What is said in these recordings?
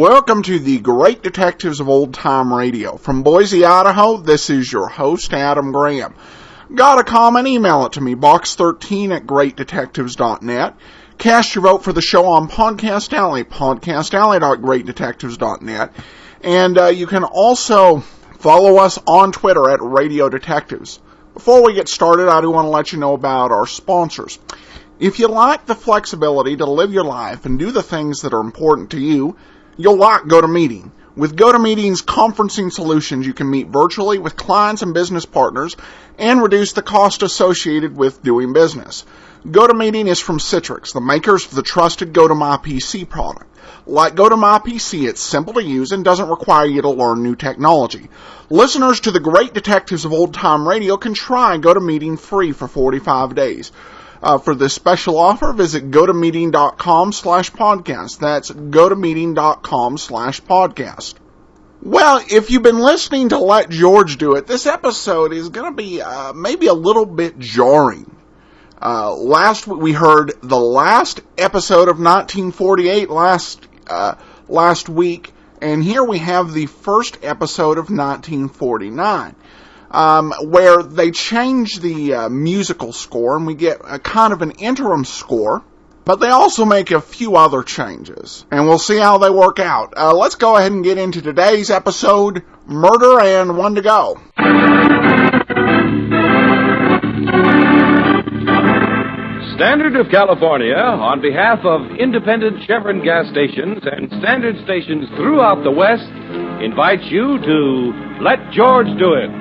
Welcome to the Great Detectives of Old Time Radio. From Boise, Idaho, this is your host, Adam Graham. Got a comment? Email it to me, box13@greatdetectives.net. Cast your vote for the show on Podcast Alley, podcastalley.greatdetectives.net. And you can also follow us on Twitter at Radio Detectives. Before we get started, I do want to let you know about our sponsors. If you like the flexibility to live your life and do the things that are important to you, you'll like GoToMeeting. With GoToMeeting's conferencing solutions, you can meet virtually with clients and business partners and reduce the cost associated with doing business. GoToMeeting is from Citrix, the makers of the trusted GoToMyPC product. Like GoToMyPC, it's simple to use and doesn't require you to learn new technology. Listeners to the Great Detectives of Old Time Radio can try GoToMeeting free for 45 days. For this special offer, visit gotomeeting.com/podcast. That's gotomeeting.com/podcast. Well, if you've been listening to Let George Do It, this episode is going to be maybe a little bit jarring. Last we heard the last episode of 1948 last week, and here we have the first episode of 1949. Where they change the musical score, and we get a kind of an interim score, but they also make a few other changes, and we'll see how they work out. Let's go ahead and get into today's episode, Murder and One to Go. Standard of California, on behalf of independent Chevron gas stations and standard stations throughout the West, invites you to Let George Do It.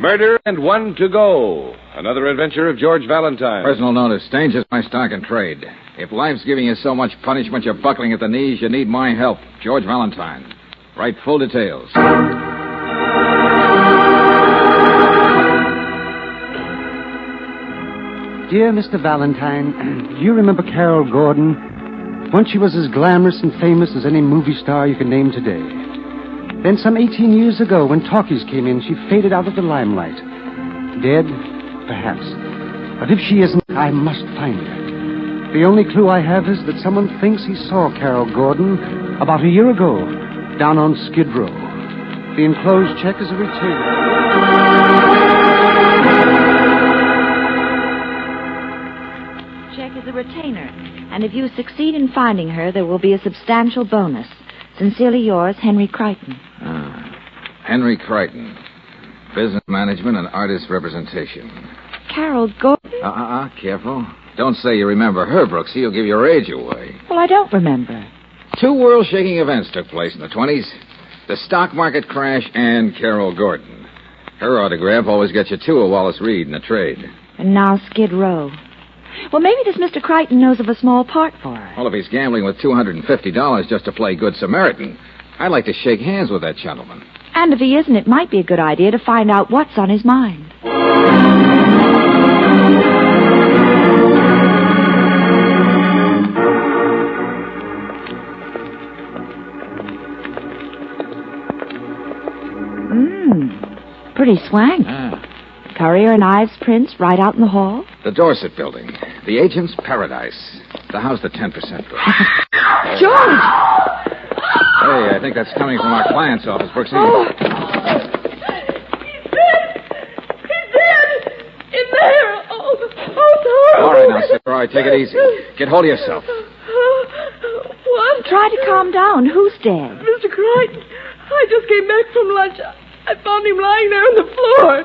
Murder and One to Go. Another adventure of George Valentine. Personal notice. Danger's my stock and trade. If life's giving you so much punishment you're buckling at the knees, you need my help. George Valentine. Write full details. Dear Mr. Valentine, do you remember Carol Gordon? Once she was as glamorous and famous as any movie star you can name today. Then some 18 years ago, when talkies came in, she faded out of the limelight. Dead? Perhaps. But if she isn't, I must find her. The only clue I have is that someone thinks he saw Carol Gordon about a year ago, down on Skid Row. The enclosed check is a retainer. Check is a retainer, and if you succeed in finding her, there will be a substantial bonus. Sincerely yours, Henry Crichton. Henry Crichton. Business management and artist representation. Carol Gordon? Careful. Don't say you remember her, Brooks. He'll give your age away. Well, I don't remember. 2 world-shaking events took place in the 20s. The stock market crash and Carol Gordon. Her autograph always gets you 2 of Wallace Reed in the trade. And now Skid Row. Well, maybe this Mr. Crichton knows of a small part for her. Well, if he's gambling with $250 just to play Good Samaritan, I'd like to shake hands with that gentleman. And if he isn't, it might be a good idea to find out what's on his mind. Pretty swank. Currier and Ives prints right out in the hall. The Dorset building. The agent's paradise. The house that 10% goes. George! Hey, I think that's coming from our client's office, Brooksy. Oh. He's dead! He's dead! In there! Oh, sorry. All right, now, Sarah. All right, take it easy. Get hold of yourself. What? Try to calm down. Who's dead? Mr. Crichton, I just came back from lunch. I found him lying there on the floor.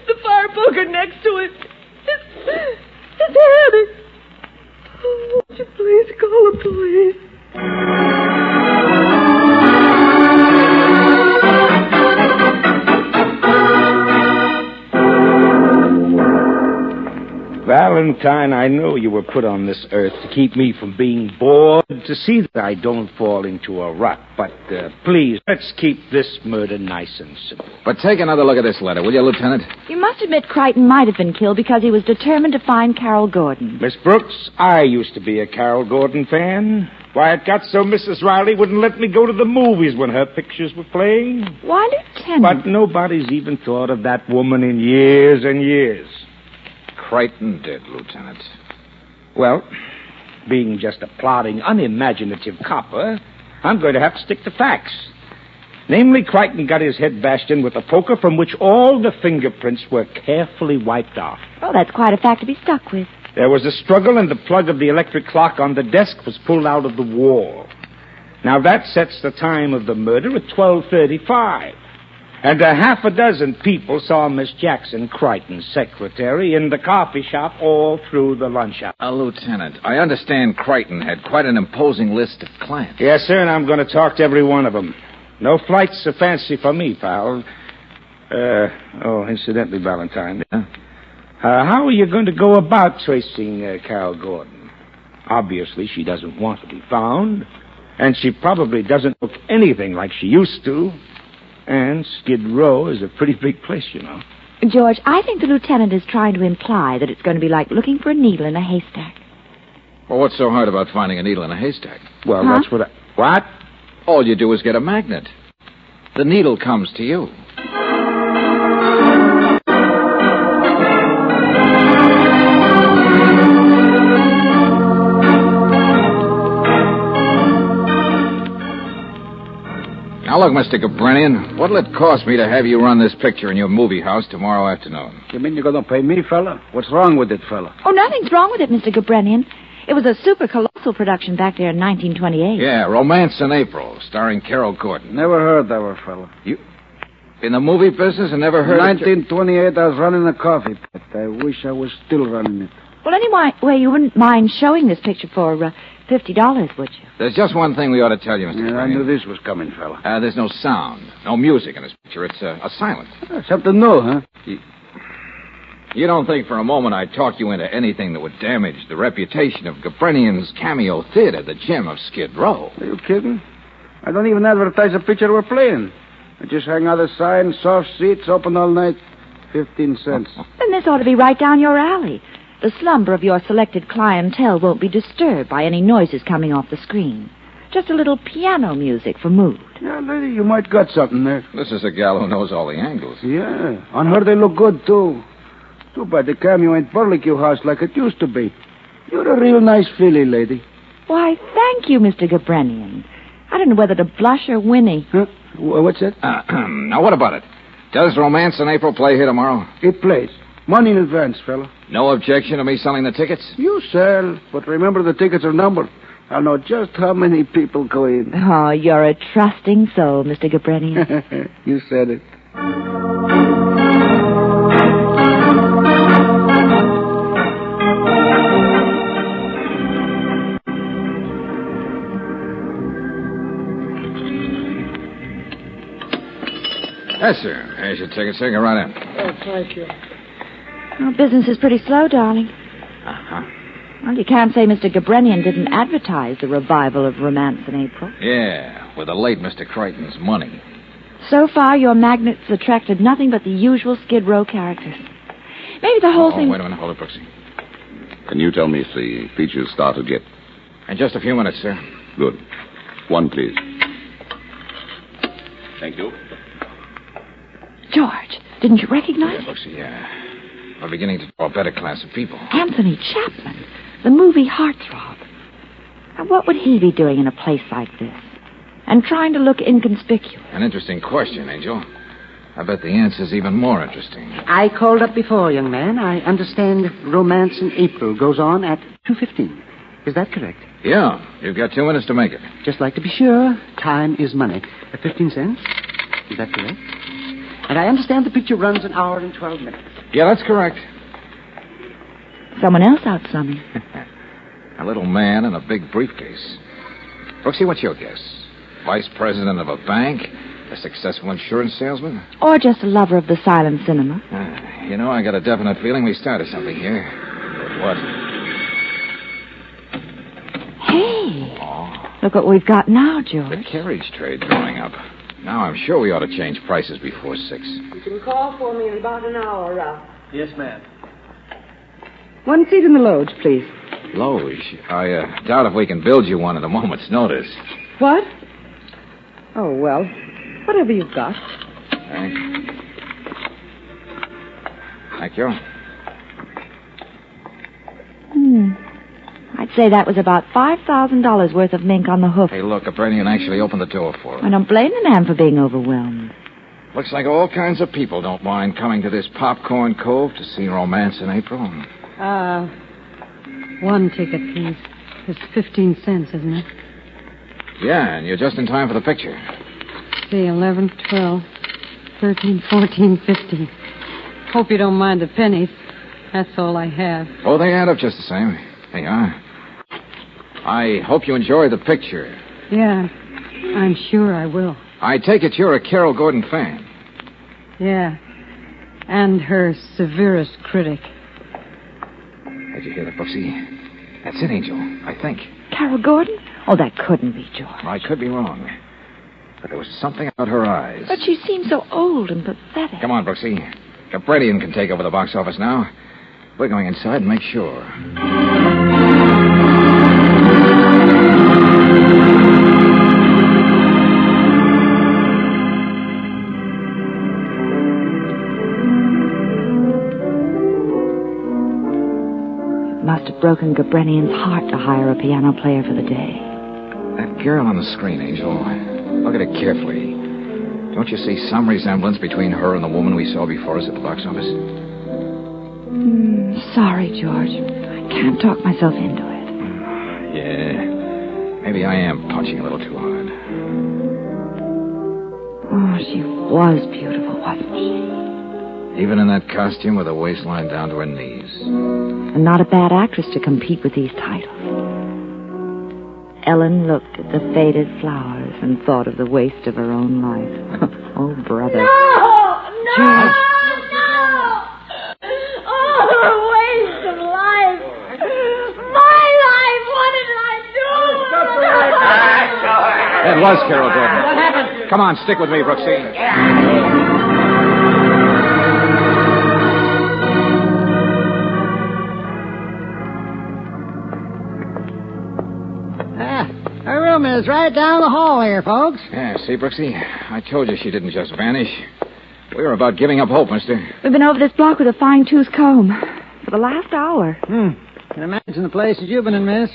The fire poker next to it. His head. Oh, won't you please call the police? Valentine, I know you were put on this earth to keep me from being bored, to see that I don't fall into a rut. But please, let's keep this murder nice and simple. But take another look at this letter, will you, Lieutenant? You must admit Crichton might have been killed because he was determined to find Carol Gordon. Miss Brooks, I used to be a Carol Gordon fan. Why, it got so Mrs. Riley wouldn't let me go to the movies when her pictures were playing. Why, Lieutenant? But nobody's even thought of that woman in years and years. Crichton did, Lieutenant. Well, being just a plodding, unimaginative copper, I'm going to have to stick to facts. Namely, Crichton got his head bashed in with a poker from which all the fingerprints were carefully wiped off. Oh, that's quite a fact to be stuck with. There was a struggle, and the plug of the electric clock on the desk was pulled out of the wall. Now, that sets the time of the murder at 12:35. And a half a dozen people saw Miss Jackson, Crichton's secretary, in the coffee shop all through the lunch hour. Lieutenant, I understand Crichton had quite an imposing list of clients. Yes, sir, and I'm going to talk to every one of them. No flights of fancy for me, pal. Incidentally, Valentine, how are you going to go about tracing Carol Gordon? Obviously, she doesn't want to be found, and she probably doesn't look anything like she used to. And Skid Row is a pretty big place, you know. George, I think the lieutenant is trying to imply that it's going to be like looking for a needle in a haystack. Well, what's so hard about finding a needle in a haystack? Well, that's what I... What? All you do is get a magnet. The needle comes to you. Now, look, Mr. Gabranian, what'll it cost me to have you run this picture in your movie house tomorrow afternoon? You mean you're going to pay me, fella? What's wrong with it, fella? Oh, nothing's wrong with it, Mr. Gabranian. It was a super colossal production back there in 1928. Yeah, Romance in April, starring Carol Gordon. Never heard that one, fella. You in the movie business and never heard In 1928, I was running a coffee pit. I wish I was still running it. Well, anyway, you wouldn't mind showing this picture for $50, would you? There's just one thing we ought to tell you, Mr. Yeah, I Gabranian. knew this was coming, fella. There's no sound, no music in this picture. It's a silence. Something new, huh? You don't think for a moment I'd talk you into anything that would damage the reputation of Gabranian's Cameo Theater, the gem of Skid Row. Are you kidding? I don't even advertise the picture we're playing. I just hang out a sign, soft seats, open all night, 15 cents. Then this ought to be right down your alley. The slumber of your selected clientele won't be disturbed by any noises coming off the screen. Just a little piano music for mood. Yeah, lady, you might got something there. This is a gal who knows all the angles. Yeah, on her they look good, too. Too bad the Cameo ain't barbecue house like it used to be. You're a real nice filly, lady. Why, thank you, Mr. Gabranian. I don't know whether to blush or whinny. Huh? What's that? Now, what about it? Does Romance in April play here tomorrow? It plays. Money in advance, fella. No objection to me selling the tickets? You sell, but remember the tickets are numbered. I'll know just how many people go in. Oh, you're a trusting soul, Mr. Gabranian. You said it. Yes, sir. Here's your ticket, sir. Go right in. Oh, thank you. Well, business is pretty slow, darling. Uh-huh. Well, you can't say Mr. Gabranian didn't advertise the revival of Romance in April. Yeah, with the late Mr. Crichton's money. So far, your magnets attracted nothing but the usual Skid Row characters. Maybe the whole thing... Wait a minute. Hold it, Brooksy. Can you tell me if the features started yet? In just a few minutes, sir. Good. One, please. Thank you. George, didn't you recognize him? Brooksy, yeah. We're beginning to draw a better class of people. Anthony Chapman, the movie heartthrob. Now, what would he be doing in a place like this? And trying to look inconspicuous. An interesting question, Angel. I bet the answer's even more interesting. I called up before, young man. I understand Romance in April goes on at 2:15. Is that correct? Yeah, you've got 2 minutes to make it. Just like to be sure, time is money. 15 cents? Is that correct? And I understand the picture runs an hour and 12 minutes. Yeah, that's correct. Someone else out slumming. A little man in a big briefcase. Brooksy, what's your guess? Vice president of a bank? A successful insurance salesman? Or just a lover of the silent cinema. You know, I got a definite feeling we started something here. But what? Hey! Look what we've got now, The George. carriage trade's going up. Now I'm sure we ought to change prices before 6. You can call for me in about an hour, Ralph. Yes, ma'am. One seat in the loge, please. Loge? I doubt if we can build you one at a moment's notice. What? Oh, well, whatever you've got. Thank you. I'd say that was about $5,000 worth of mink on the hoof. Hey, look, a Branian actually opened the door for her. I don't blame the man for being overwhelmed. Looks like all kinds of people don't mind coming to this Popcorn Cove to see romance in April. One ticket, please. It's 15 cents, isn't it? Yeah, and you're just in time for the picture. See, 11, 12, 13, 14, 15. Hope you don't mind the pennies. That's all I have. Oh, they add up just the same. There you are. I hope you enjoy the picture. Yeah, I'm sure I will. I take it you're a Carol Gordon fan. Yeah, and her severest critic. Did you hear that, Brooksy? That's it, Angel, I think. Carol Gordon? Oh, that couldn't be George. I could be wrong. But there was something about her eyes. But she seemed so old and pathetic. Come on, Brooksy. Gabredian can take over the box office now. We're going inside and make sure. Must have broken Gabredian's heart to hire a piano player for the day. That girl on the screen, Angel. Look at her carefully. Don't you see some resemblance between her and the woman we saw before us at the box office? Sorry, George. I can't talk myself into it. Yeah. Maybe I am punching a little too hard. Oh, she was beautiful, wasn't she? Even in that costume with a waistline down to her knees. And not a bad actress to compete with these titles. Ellen looked at the faded flowers and thought of the waste of her own life. Oh, brother. No! George. Oh, a waste of life. My life. What did I do? It was Carol Gordon. What happened? Come on, stick with me, Brooksy. Her room is right down the hall here, folks. Yeah, see, Brooksy? I told you she didn't just vanish. We were about giving up hope, mister. We've been over this block with a fine-tooth comb for the last hour. Can imagine the places you've been in, miss.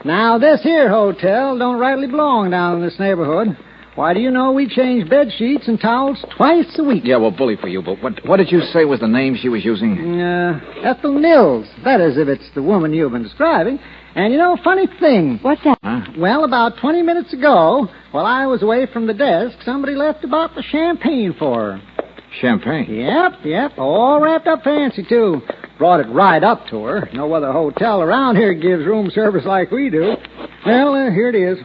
Now, this here hotel don't rightly belong down in this neighborhood. Why, do you know we change bed sheets and towels twice a week? Yeah, well, bully for you, but what did you say was the name she was using? Ethel Mills. That is, if it's the woman you've been describing. And, you know, funny thing. What's that? Huh? Well, about 20 minutes ago, while I was away from the desk, somebody left a bottle of champagne for her. Champagne? Yep. All wrapped up fancy, too. Brought it right up to her. No other hotel around here gives room service like we do. Well, here it is.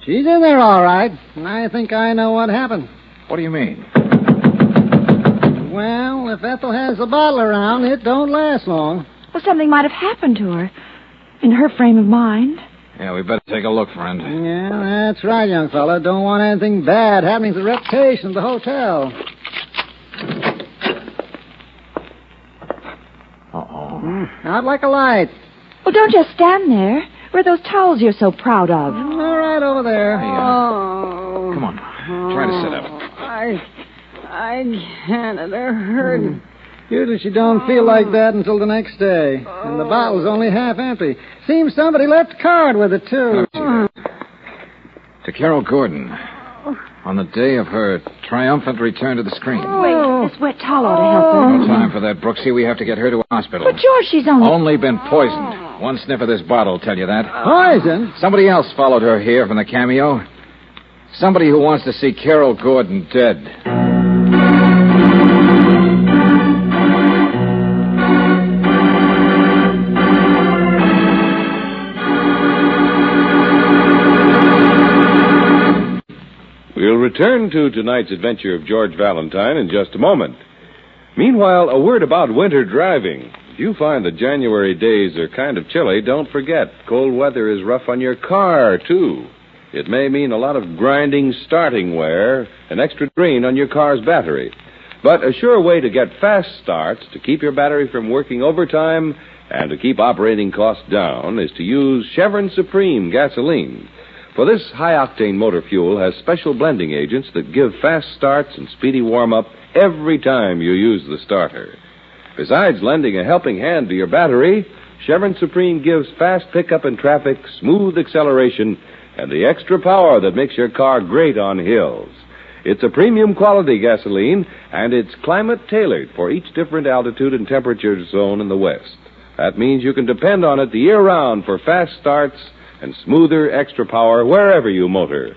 She's in there all right, and I think I know what happened. What do you mean? Well, if Ethel has the bottle around, it don't last long. Well, something might have happened to her. In her frame of mind. Yeah, we better take a look, friend. Yeah, that's right, young fella. Don't want anything bad happening to the reputation of the hotel. Out like a light. Well, don't just stand there. Where are those towels you're so proud of? All right, over there. Hey, come on. Try to sit up. I can't. They're hurting. Usually she don't feel like that until the next day. And the bottle's only half empty. Seems somebody left a card with it, too. To Carol Gordon. On the day of her triumphant return to the screen. Wait, this wet towel ought to help her. No time for that, Brooksy. We have to get her to a hospital. But, George, she's Only been poisoned. One sniff of this bottle will tell you that. Poison? Somebody else followed her here from the cameo. Somebody who wants to see Carol Gordon dead. We'll return to tonight's adventure of George Valentine in just a moment. Meanwhile, a word about winter driving. If you find the January days are kind of chilly, don't forget, cold weather is rough on your car, too. It may mean a lot of grinding starting wear and extra drain on your car's battery. But a sure way to get fast starts, to keep your battery from working overtime, and to keep operating costs down, is to use Chevron Supreme gasoline. For this high-octane motor fuel has special blending agents that give fast starts and speedy warm-up every time you use the starter. Besides lending a helping hand to your battery, Chevron Supreme gives fast pickup in traffic, smooth acceleration, and the extra power that makes your car great on hills. It's a premium quality gasoline, and it's climate-tailored for each different altitude and temperature zone in the West. That means you can depend on it the year round for fast starts and smoother extra power wherever you motor.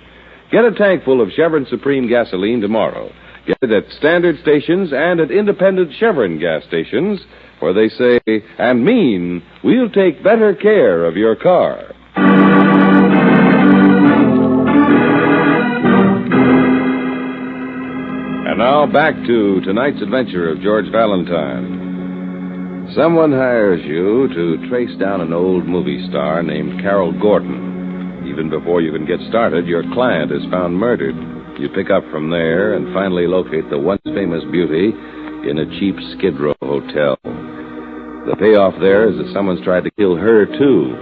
Get a tank full of Chevron Supreme gasoline tomorrow. Get it at standard stations and at independent Chevron gas stations, where they say and mean, we'll take better care of your car. And now back to tonight's adventure of George Valentine. Someone hires you to trace down an old movie star named Carol Gordon. Even before you can get started, your client is found murdered. You pick up from there and finally locate the once famous beauty in a cheap Skid Row hotel. The payoff there is that someone's tried to kill her, too.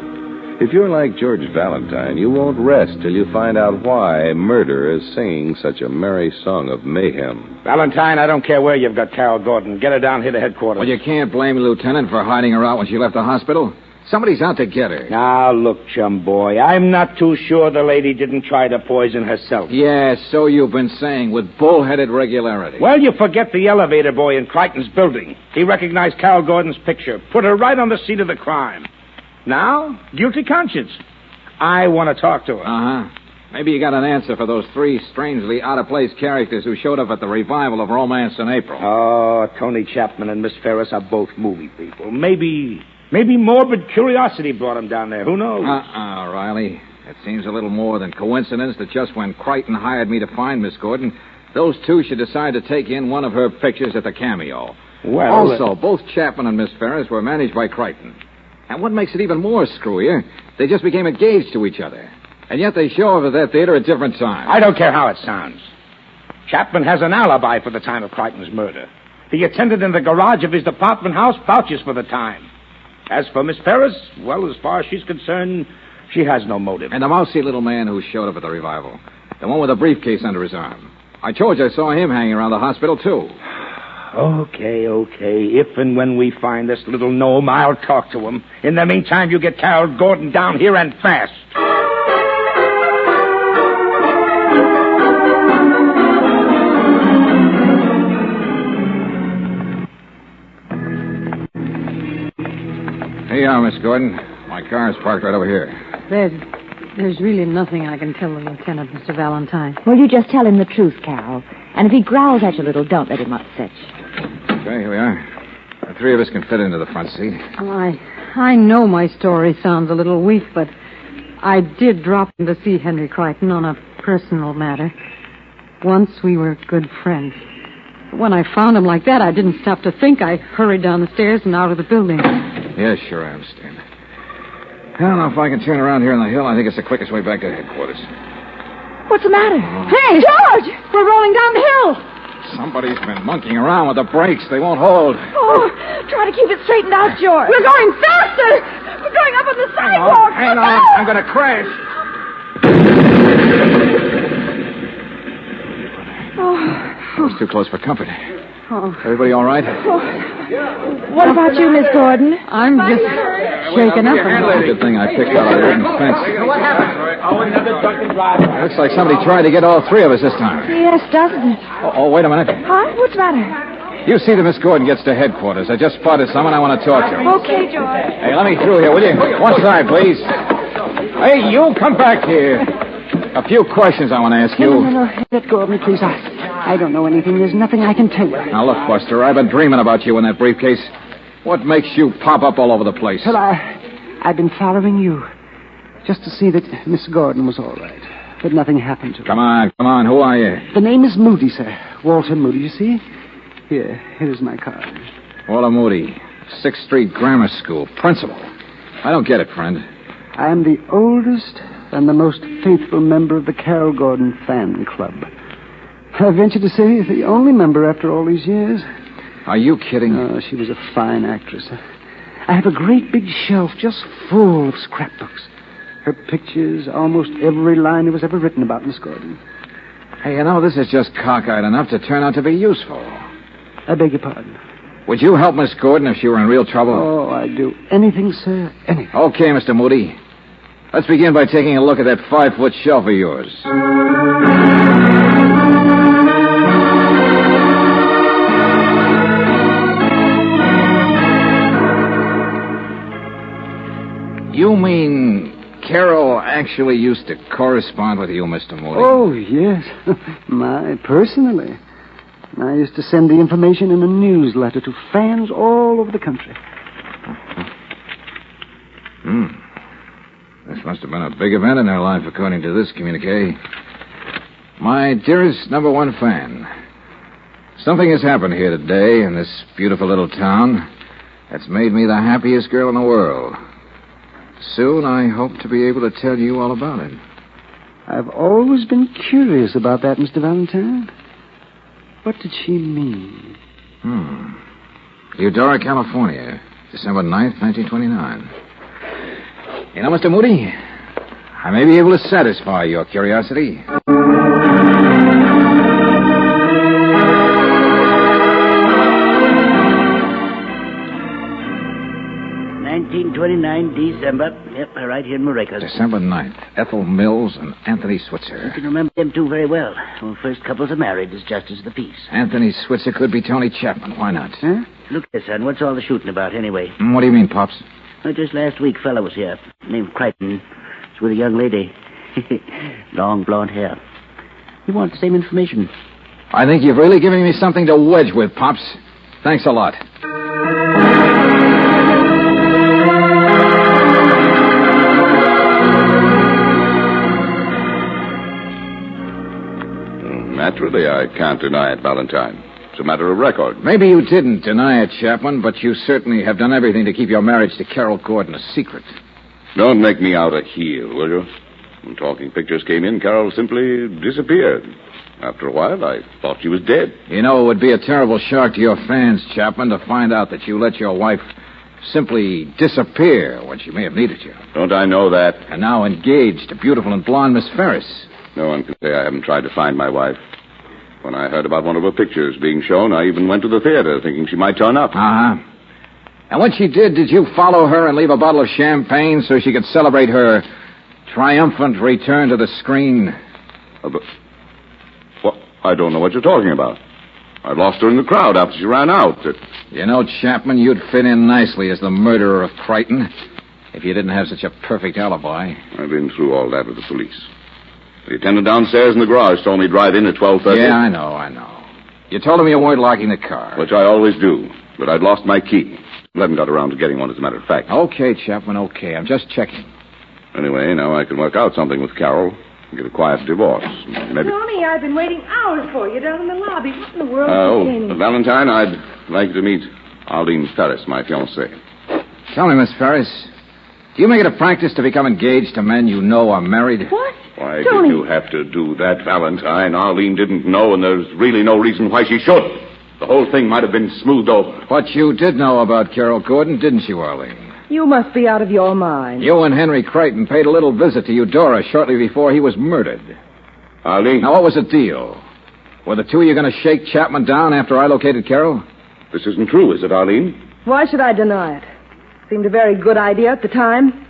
If you're like George Valentine, you won't rest till you find out why murder is singing such a merry song of mayhem. Valentine, I don't care where you've got Carol Gordon. Get her down here to headquarters. Well, you can't blame me, Lieutenant, for hiding her out when she left the hospital. Somebody's out to get her. Now, look, chum boy, I'm not too sure the lady didn't try to poison herself. Yeah, so you've been saying, with bullheaded regularity. Well, you forget the elevator boy in Crichton's building. He recognized Carol Gordon's picture, put her right on the scene of the crime. Now, guilty conscience. I want to talk to her. Uh-huh. Maybe you got an answer for those three strangely out-of-place characters who showed up at the revival of Romance in April. Oh, Tony Chapman and Miss Ferris are both movie people. Maybe morbid curiosity brought them down there. Who knows? Riley. It seems a little more than coincidence that just when Crichton hired me to find Miss Gordon, those two should decide to take in one of her pictures at the Cameo. Well, also, both Chapman and Miss Ferris were managed by Crichton. And what makes it even more screwier, they just became engaged to each other. And yet they show up at that theater at different times. I don't care how it sounds. Chapman has an alibi for the time of Crichton's murder. The attendant in the garage of his apartment house vouches for the time. As for Miss Ferris, well, as far as she's concerned, she has no motive. And the mousy little man who showed up at the revival. The one with a briefcase under his arm. I told you I saw him hanging around the hospital, too. Okay. If and when we find this little gnome, I'll talk to him. In the meantime, you get Carol Gordon down here and fast. Here you are, Miss Gordon. My car is parked right over here. There's really nothing I can tell the lieutenant, Mr. Valentine. Well, you just tell him the truth, Carol. And if he growls at you a little, don't let him upset you. Okay, here we are. The three of us can fit into the front seat. Well, I know my story sounds a little weak, but I did drop in to see Henry Crichton on a personal matter. Once we were good friends. When I found him like that, I didn't stop to think. I hurried down the stairs and out of the building. Yeah, sure, I understand. I don't know if I can turn around here on the hill. I think it's the quickest way back to headquarters. What's the matter? Hey, George! We're rolling down the hill. Somebody's been monkeying around with the brakes. They won't hold. Oh, try to keep it straightened out, George. We're going faster! We're going up on the sidewalk! Hang on. I'm going to crash. I was too close for comfort. Oh. Everybody all right? What about you, Miss Gordon? I'm just shaken up. Good thing I picked out a wooden fence. What happened? Oh, another drunken driver. Looks like somebody tried to get all three of us this time. Yes, doesn't it? Oh, wait a minute. Huh? What's the matter? You see that Miss Gordon gets to headquarters. I just spotted someone I want to talk to. Okay, George. Hey, let me through here, will you? One side, please. Hey, you come back here. A few questions I want to ask you. No. Let go of me, please. I don't know anything. There's nothing I can tell you. Now, look, Buster, I've been dreaming about you in that briefcase. What makes you pop up all over the place? Well, I've been following you just to see that Miss Gordon was all right, that nothing happened to her. Come on. Who are you? The name is Moody, sir. Walter Moody, you see? Here's my card. Walter Moody, 6th Street Grammar School, principal. I don't get it, friend. I am the oldest and the most faithful member of the Carol Gordon fan club. I venture to say the only member after all these years. Are you kidding? Oh, she was a fine actress. I have a great big shelf just full of scrapbooks. Her pictures, almost every line that was ever written about Miss Gordon. Hey, this is just cockeyed enough to turn out to be useful. I beg your pardon. Would you help Miss Gordon if she were in real trouble? Oh, I'd do anything, sir. Anything. Okay, Mr. Moody. Let's begin by taking a look at that 5-foot shelf of yours. You mean Carol actually used to correspond with you, Mr. Moody? Oh, yes. Personally. I used to send the information in a newsletter to fans all over the country. This must have been a big event in their life, according to this communique. My dearest number one fan, something has happened here today in this beautiful little town that's made me the happiest girl in the world. Soon, I hope to be able to tell you all about it. I've always been curious about that, Mr. Valentine. What did she mean? Eudora, California, December 9th, 1929. You know, Mr. Moody, I may be able to satisfy your curiosity. 1929, December. Yep, right here in Maracas. December 9th. Ethel Mills and Anthony Switzer. I can remember them two very well. Well, first couples are married as justice of the peace. Anthony Switzer could be Tony Chapman. Why not? Huh? Look here, son. What's all the shooting about, anyway? What do you mean, Pops? Well, just last week, fella was here. Named Crichton. It's with a young lady. Long blonde hair. He wanted the same information. I think you've really given me something to wedge with, Pops. Thanks a lot. Naturally, I can't deny it, Valentine. It's a matter of record. Maybe you didn't deny it, Chapman, but you certainly have done everything to keep your marriage to Carol Gordon a secret. Don't make me out a heel, will you? When talking pictures came in, Carol simply disappeared. After a while, I thought she was dead. You know, it would be a terrible shock to your fans, Chapman, to find out that you let your wife simply disappear when she may have needed you. Don't I know that? And now engaged to beautiful and blonde Miss Ferris. No one can say I haven't tried to find my wife. When I heard about one of her pictures being shown, I even went to the theater thinking she might turn up. Uh-huh. And when she did you follow her and leave a bottle of champagne so she could celebrate her triumphant return to the screen? But... Well, I don't know what you're talking about. I lost her in the crowd after she ran out. You know, Chapman, you'd fit in nicely as the murderer of Crichton if you didn't have such a perfect alibi. I've been through all that with the police. The attendant downstairs in the garage told me to drive in at 12:30. Yeah, I know. You told him you weren't locking the car. Which I always do, but I'd lost my key. I haven't got around to getting one, as a matter of fact. Okay, Chapman, okay. I'm just checking. Anyway, now I can work out something with Carol and get a quiet divorce. Maybe... Tony, I've been waiting hours for you down in the lobby. What in the world is detaining you? Valentine, I'd like to meet Arlene Ferris, my fiancée. Tell me, Miss Ferris, do you make it a practice to become engaged to men you know are married? What? Why Tony. did you have to do that, Valentine? Arlene didn't know, and there's really no reason why she should. The whole thing might have been smoothed over. But you did know about Carol Gordon, didn't you, Arlene? You must be out of your mind. You and Henry Crichton paid a little visit to Eudora shortly before he was murdered. Arlene? Now, what was the deal? Were the two of you going to shake Chapman down after I located Carol? This isn't true, is it, Arlene? Why should I deny it? Seemed a very good idea at the time.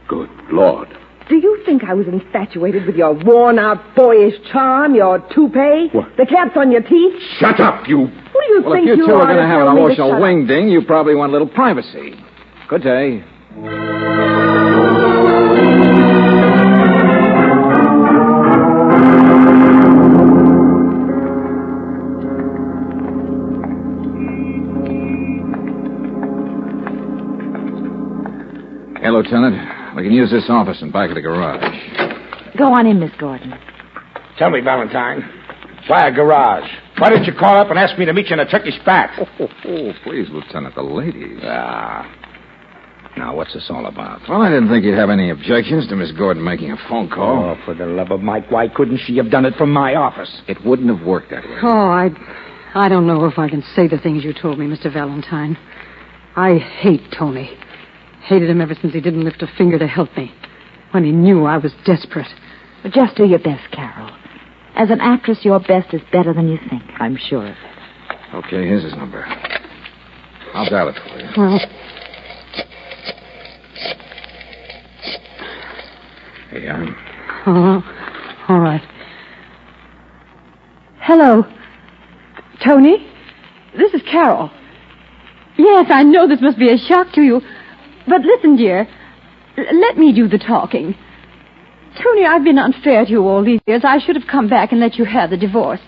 Good Lord. Do you think I was infatuated with your worn-out boyish charm, your toupee, What? the caps on your teeth? Shut up, you... Who do you Well, think if you two are are going to have an tell me to emotional shut up? wing-ding, you probably want a little privacy. Good day. Hey, Lieutenant. We can use this office in back of the garage. Go on in, Miss Gordon. Tell me, Valentine, why a garage? Why didn't you call up and ask me to meet you in a Turkish bath? Oh, please, Lieutenant, the ladies. Now, what's this all about? Well, I didn't think you'd have any objections to Miss Gordon making a phone call. Oh, for the love of Mike, why couldn't she have done it from my office? It wouldn't have worked that way. Oh, I don't know if I can say the things you told me, Mr. Valentine. I hate Tony. Hated him ever since he didn't lift a finger to help me. When he knew I was desperate. But just do your best, Carol. As an actress, your best is better than you think. I'm sure of it. Okay, here's his number. I'll dial it for you. Well, Here you are. all right. Hello. Tony? This is Carol. Yes, I know this must be a shock to you. But listen, dear. Let me do the talking. Tony, I've been unfair to you all these years. I should have come back and let you have the divorce.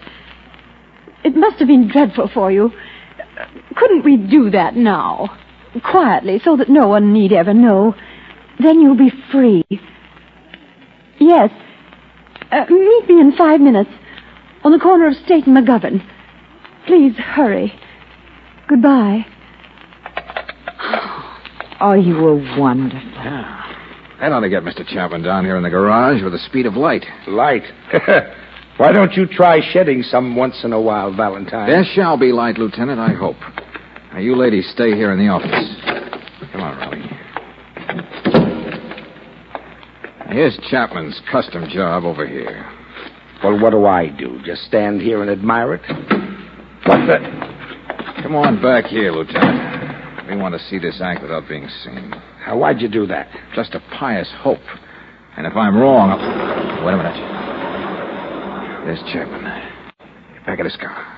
It must have been dreadful for you. Couldn't we do that now? Quietly, so that no one need ever know. Then you'll be free. Yes. Meet me in 5 minutes on the corner of State and McGovern. Please hurry. Goodbye. Oh, you were wonderful. Yeah. That ought to get Mr. Chapman down here in the garage with the speed of light. Light? Why don't you try shedding some once in a while, Valentine? There shall be light, Lieutenant, I hope. Now, you ladies stay here in the office. Come on, Raleigh. Here's Chapman's custom job over here. Well, what do I do? Just stand here and admire it? What the... Come on back here, Lieutenant. We want to see this act without being seen. Why'd you do that? Just a pious hope. And if I'm wrong, I'll... Wait a minute. There's Chapman. Get back of his car.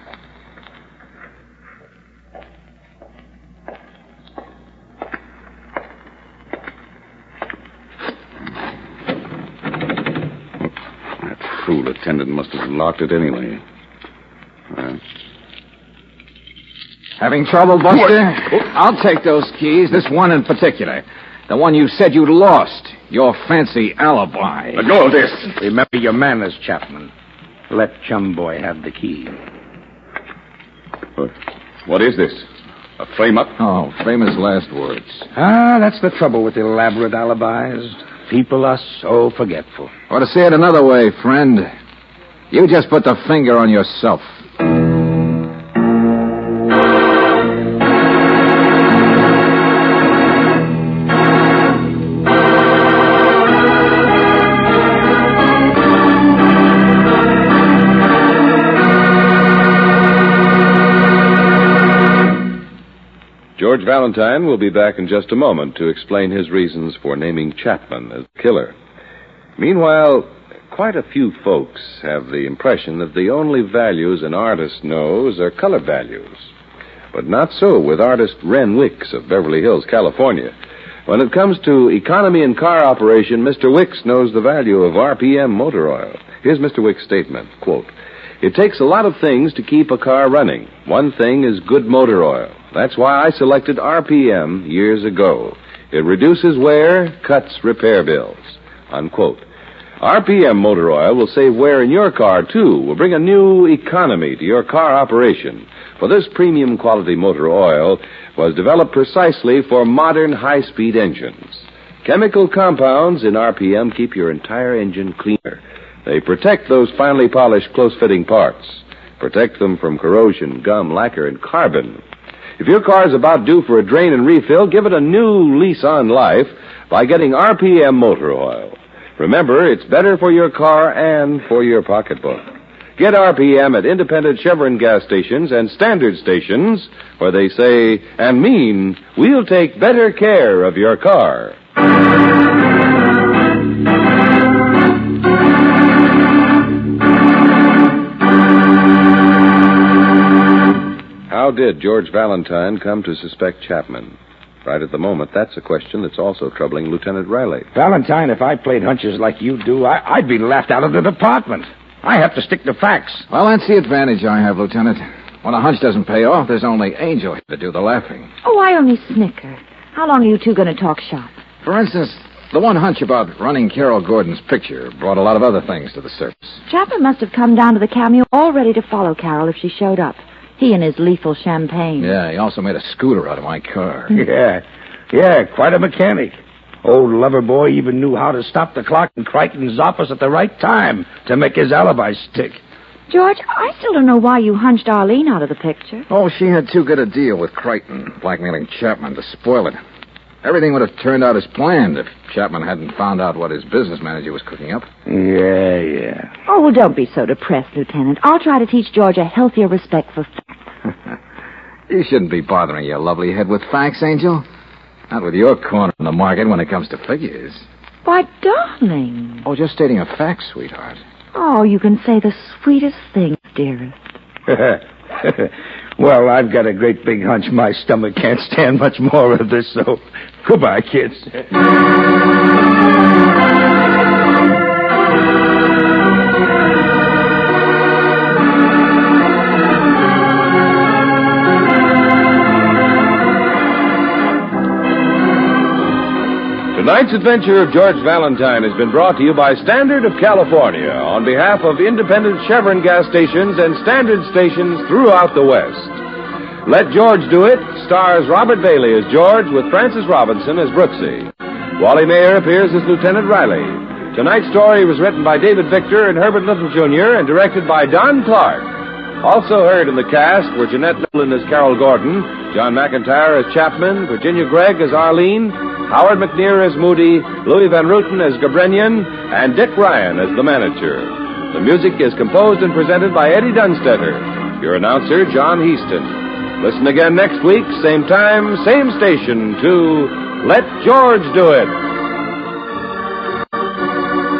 That fool attendant must have locked it anyway. Having trouble, Buster? I'll take those keys, this one in particular. The one you said you'd lost. Your fancy alibi. Let go of this. Remember your manners, Chapman. Let Chum Boy have the key. What is this? A frame-up? Oh, famous last words. That's the trouble with elaborate alibis. People are so forgetful. Or to say it another way, friend, you just put the finger on yourself. George Valentine will be back in just a moment to explain his reasons for naming Chapman as the killer. Meanwhile, quite a few folks have the impression that the only values an artist knows are color values. But not so with artist Ren Wicks of Beverly Hills, California. When it comes to economy in car operation, Mr. Wicks knows the value of RPM motor oil. Here's Mr. Wicks' statement, quote, "It takes a lot of things to keep a car running. One thing is good motor oil. That's why I selected RPM years ago. It reduces wear, cuts repair bills." Unquote. RPM motor oil will save wear in your car, too. Will bring a new economy to your car operation. For this premium quality motor oil was developed precisely for modern high-speed engines. Chemical compounds in RPM keep your entire engine cleaner. They protect those finely polished, close-fitting parts. Protect them from corrosion, gum, lacquer, and carbon. If your car is about due for a drain and refill, give it a new lease on life by getting RPM motor oil. Remember, it's better for your car and for your pocketbook. Get RPM at independent Chevron gas stations and standard stations where they say and mean, we'll take better care of your car. How did George Valentine come to suspect Chapman? Right at the moment, that's a question that's also troubling Lieutenant Riley. Valentine, if I played hunches like you do, I'd be laughed out of the department. I have to stick to facts. Well, that's the advantage I have, Lieutenant. When a hunch doesn't pay off, there's only Angel to do the laughing. Oh, I only snicker. How long are you two going to talk shop? For instance, the one hunch about running Carol Gordon's picture brought a lot of other things to the surface. Chapman must have come down to the cameo all ready to follow Carol if she showed up. He and his lethal champagne. Yeah, he also made a scooter out of my car. Yeah, quite a mechanic. Old lover boy even knew how to stop the clock in Crichton's office at the right time to make his alibi stick. George, I still don't know why you hunched Arlene out of the picture. Oh, she had too good a deal with Crichton, blackmailing Chapman to spoil it. Everything would have turned out as planned if Chapman hadn't found out what his business manager was cooking up. Yeah. Oh, well, don't be so depressed, Lieutenant. I'll try to teach George a healthier respect for facts. You shouldn't be bothering your lovely head with facts, Angel. Not with your corner in the market when it comes to figures. Why, darling. Oh, just stating a fact, sweetheart. Oh, you can say the sweetest things, dearest. Well, I've got a great big hunch my stomach can't stand much more of this, so goodbye, kids. Tonight's adventure of George Valentine has been brought to you by Standard of California on behalf of independent Chevron gas stations and Standard stations throughout the West. Let George Do It stars Robert Bailey as George with Francis Robinson as Brooksy. Wally Mayer appears as Lieutenant Riley. Tonight's story was written by David Victor and Herbert Little Jr. and directed by Don Clark. Also heard in the cast were Jeanette Nolan as Carol Gordon, John McIntyre as Chapman, Virginia Gregg as Arlene, Howard McNear as Moody, Louis Van Ruten as Gabrenian, and Dick Ryan as the manager. The music is composed and presented by Eddie Dunstetter. Your announcer, John Heaston. Listen again next week, same time, same station, to Let George Do It.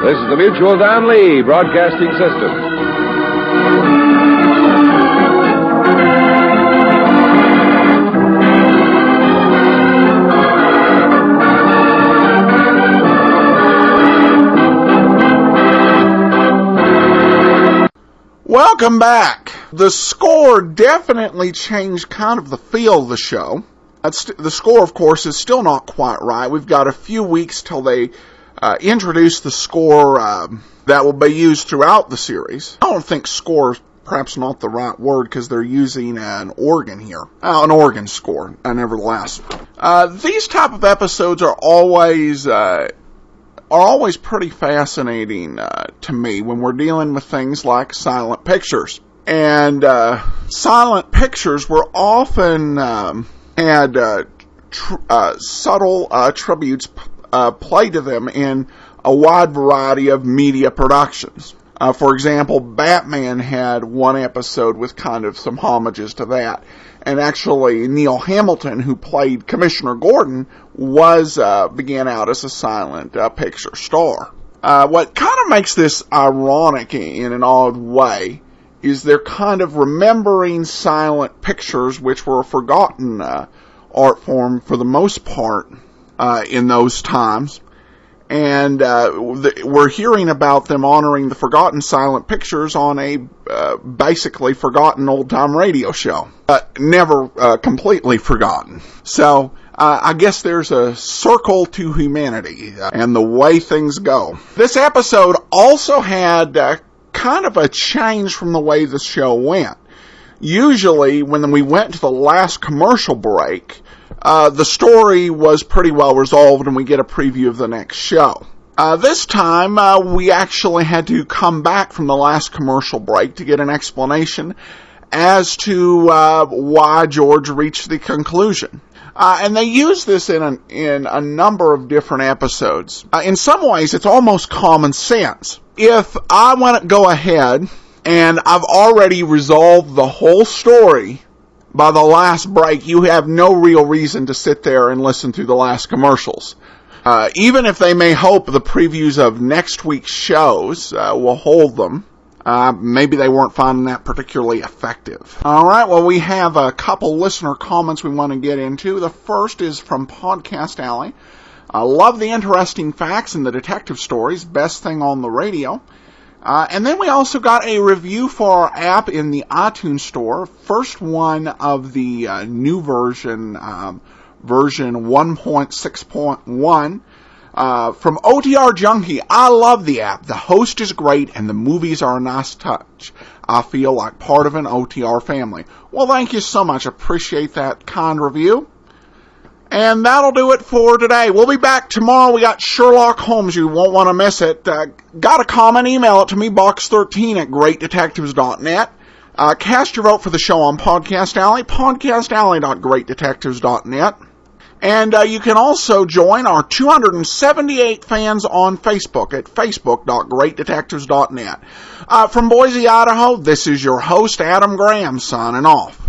This is the Mutual Don Lee Broadcasting System. Welcome back. The score definitely changed kind of the feel of the show. The score, of course, is still not quite right. We've got a few weeks till they introduce the score that will be used throughout the series. I don't think score is perhaps not the right word because they're using an organ here. An organ score, nevertheless. These type of episodes are always pretty fascinating to me when we're dealing with things like silent pictures. And silent pictures were often had subtle tributes played to them in a wide variety of media productions. For example, Batman had one episode with kind of some homages to that. And actually, Neil Hamilton, who played Commissioner Gordon, began out as a silent picture star. What kind of makes this ironic in an odd way is they're kind of remembering silent pictures, which were a forgotten art form for the most part in those times. And we're hearing about them honoring the forgotten silent pictures on a basically forgotten old-time radio show. Never completely forgotten. So I guess there's a circle to humanity and the way things go. This episode also had kind of a change from the way the show went. Usually, when we went to the last commercial break, the story was pretty well resolved and we get a preview of the next show. This time, we actually had to come back from the last commercial break to get an explanation as to why George reached the conclusion. And they use this in a number of different episodes. In some ways, it's almost common sense. If I want to go ahead and I've already resolved the whole story by the last break, you have no real reason to sit there and listen to the last commercials. Even if they may hope the previews of next week's shows will hold them, maybe they weren't finding that particularly effective. All right, well, we have a couple listener comments we want to get into. The first is from Podcast Alley. I love the interesting facts and the detective stories. Best thing on the radio. And then we also got a review for our app in the iTunes store. First one of the new version, version 1.6.1, from OTR Junkie. I love the app. The host is great and the movies are a nice touch. I feel like part of an OTR family. Well, thank you so much. Appreciate that kind review. And that'll do it for today. We'll be back tomorrow. We got Sherlock Holmes. You won't want to miss it. Got a comment? Email it to me, box13@greatdetectives.net. Cast your vote for the show on Podcast Alley, podcastalley.greatdetectives.net. And you can also join our 278 fans on Facebook at facebook.greatdetectives.net. From Boise, Idaho, this is your host, Adam Graham, signing off.